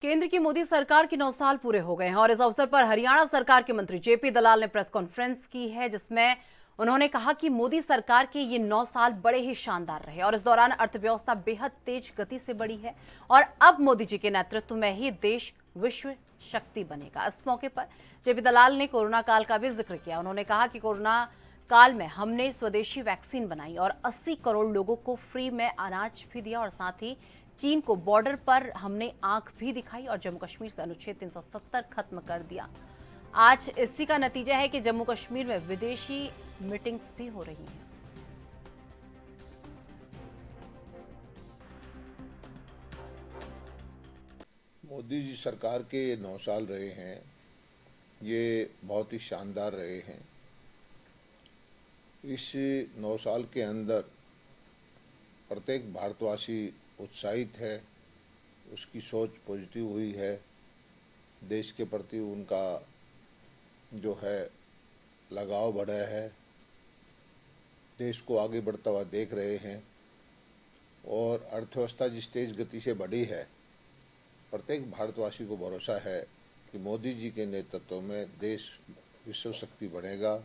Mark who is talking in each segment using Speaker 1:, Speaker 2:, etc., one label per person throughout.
Speaker 1: केंद्र की मोदी सरकार के 9 साल पूरे हो गए हैं और इस अवसर पर हरियाणा सरकार के मंत्री जेपी दलाल ने प्रेस कॉन्फ्रेंस की है, जिसमें उन्होंने कहा कि मोदी सरकार के ये 9 साल बड़े ही शानदार रहे और इस दौरान अर्थव्यवस्था बेहद तेज गति से बढ़ी है और अब मोदी जी के नेतृत्व में ही देश विश्व शक्ति बनेगा। इस मौके पर जेपी दलाल ने कोरोना काल का भी जिक्र किया। उन्होंने कहा कि कोरोना काल में हमने स्वदेशी वैक्सीन बनाई और 80 करोड़ लोगों को फ्री में अनाज भी दिया और साथ ही चीन को बॉर्डर पर हमने आंख भी दिखाई और जम्मू कश्मीर से अनुच्छेद 370 खत्म कर दिया। आज इसी का नतीजा है कि जम्मू कश्मीर में विदेशी मीटिंग्स भी हो रही हैं।
Speaker 2: मोदी जी सरकार के 9 साल रहे हैं, ये बहुत ही शानदार रहे हैं। इस 9 साल के अंदर प्रत्येक भारतवासी उत्साहित है, उसकी सोच पॉजिटिव हुई है, देश के प्रति उनका जो है लगाव बढ़ा है, देश को आगे बढ़ता हुआ देख रहे हैं और अर्थव्यवस्था जिस तेज गति से बढ़ी है, प्रत्येक भारतवासी को भरोसा है कि मोदी जी के नेतृत्व में देश विश्व शक्ति बनेगा,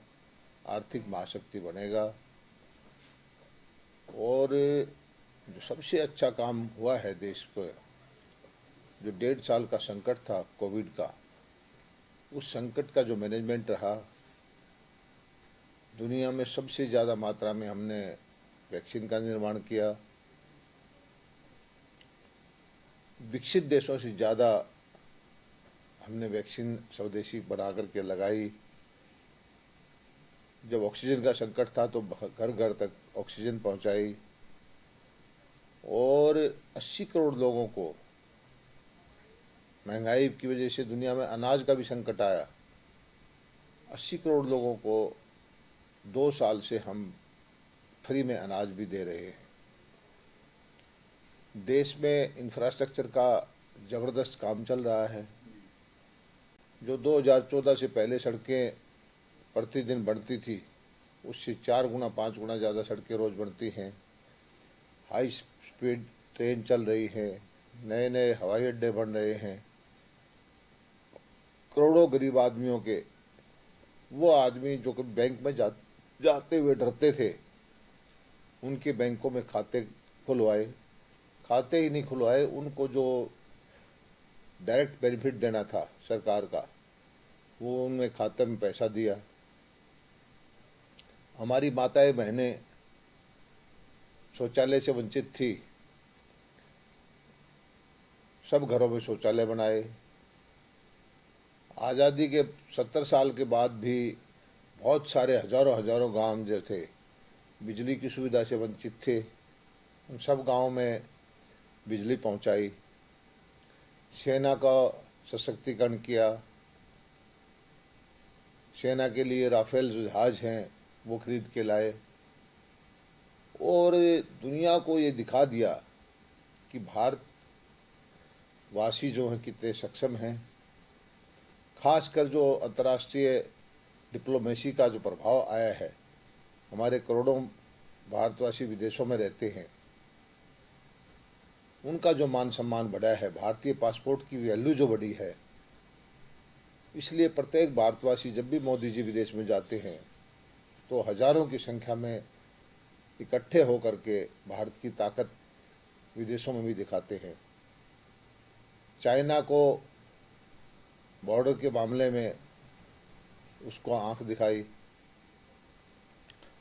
Speaker 2: आर्थिक महाशक्ति बनेगा। और जो सबसे अच्छा काम हुआ है देश पर, जो 1.5 साल का संकट था कोविड का, उस संकट का जो मैनेजमेंट रहा, दुनिया में सबसे ज़्यादा मात्रा में हमने वैक्सीन का निर्माण किया, विकसित देशों से ज़्यादा हमने वैक्सीन स्वदेशी बना करके लगाई। जब ऑक्सीजन का संकट था तो घर घर तक ऑक्सीजन पहुंचाई और 80 करोड़ लोगों को, महंगाई की वजह से दुनिया में अनाज का भी संकट आया, 80 करोड़ लोगों को 2 साल से हम फ्री में अनाज भी दे रहे हैं। देश में इंफ्रास्ट्रक्चर का ज़बरदस्त काम चल रहा है। जो 2014 से पहले सड़कें प्रतिदिन बढ़ती थी, उससे 4 गुना 5 गुना ज़्यादा सड़कें रोज़ बढ़ती हैं। हाई स्पीड ट्रेन चल रही है, नए नए हवाई अड्डे बन रहे हैं। करोड़ों गरीब आदमियों के, वो आदमी जो कि बैंक में जाते हुए डरते थे, उनके बैंकों में खाते खुलवाए। खाते ही नहीं खुलवाए, उनको जो डायरेक्ट बेनिफिट देना था सरकार का, वो उनमें खाते में पैसा दिया। हमारी माताएं बहनें शौचालय से वंचित थी, सब घरों में शौचालय बनाए। आज़ादी के 70 साल के बाद भी बहुत सारे हजारों हजारों गांव जो थे, बिजली की सुविधा से वंचित थे, उन सब गांवों में बिजली पहुंचाई। सेना का सशक्तिकरण किया, सेना के लिए राफेल जहाज हैं वो खरीद के लाए और दुनिया को ये दिखा दिया कि भारतवासी जो हैं कितने सक्षम हैं। खासकर जो अंतर्राष्ट्रीय डिप्लोमेसी का जो प्रभाव आया है, हमारे करोड़ों भारतवासी विदेशों में रहते हैं, उनका जो मान सम्मान बढ़ा है, भारतीय पासपोर्ट की वैल्यू जो बढ़ी है, इसलिए प्रत्येक भारतवासी जब भी मोदी जी विदेश में जाते हैं तो हजारों की संख्या में इकट्ठे होकर के भारत की ताकत विदेशों में भी दिखाते हैं। चाइना को बॉर्डर के मामले में उसको आंख दिखाई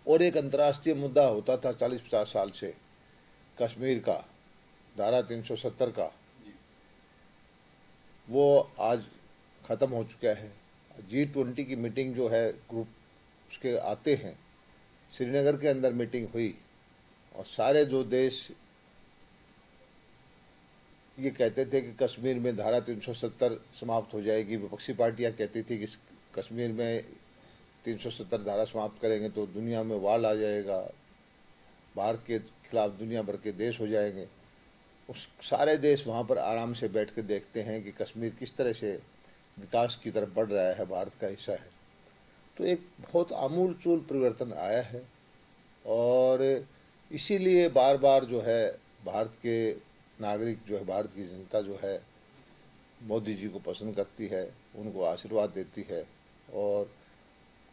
Speaker 2: और एक अंतर्राष्ट्रीय मुद्दा होता था 40-50 साल से, कश्मीर का धारा 370 का, वो आज ख़त्म हो चुका है। G20 की मीटिंग जो है, ग्रुप उसके आते हैं, श्रीनगर के अंदर मीटिंग हुई और सारे जो देश ये कहते थे कि कश्मीर में धारा 370 समाप्त हो जाएगी। विपक्षी पार्टियां कहती थी कि कश्मीर में 370 धारा समाप्त करेंगे तो दुनिया में वाल आ जाएगा, भारत के खिलाफ दुनिया भर के देश हो जाएंगे। उस सारे देश वहाँ पर आराम से बैठ के देखते हैं कि कश्मीर किस तरह से विकास की तरफ बढ़ रहा है, भारत का हिस्सा है। तो एक बहुत आमूल-चूल परिवर्तन आया है और इसीलिए बार बार जो है भारत के नागरिक जो है, भारत की जनता जो है, मोदी जी को पसंद करती है, उनको आशीर्वाद देती है और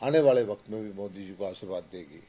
Speaker 2: आने वाले वक्त में भी मोदी जी को आशीर्वाद देगी।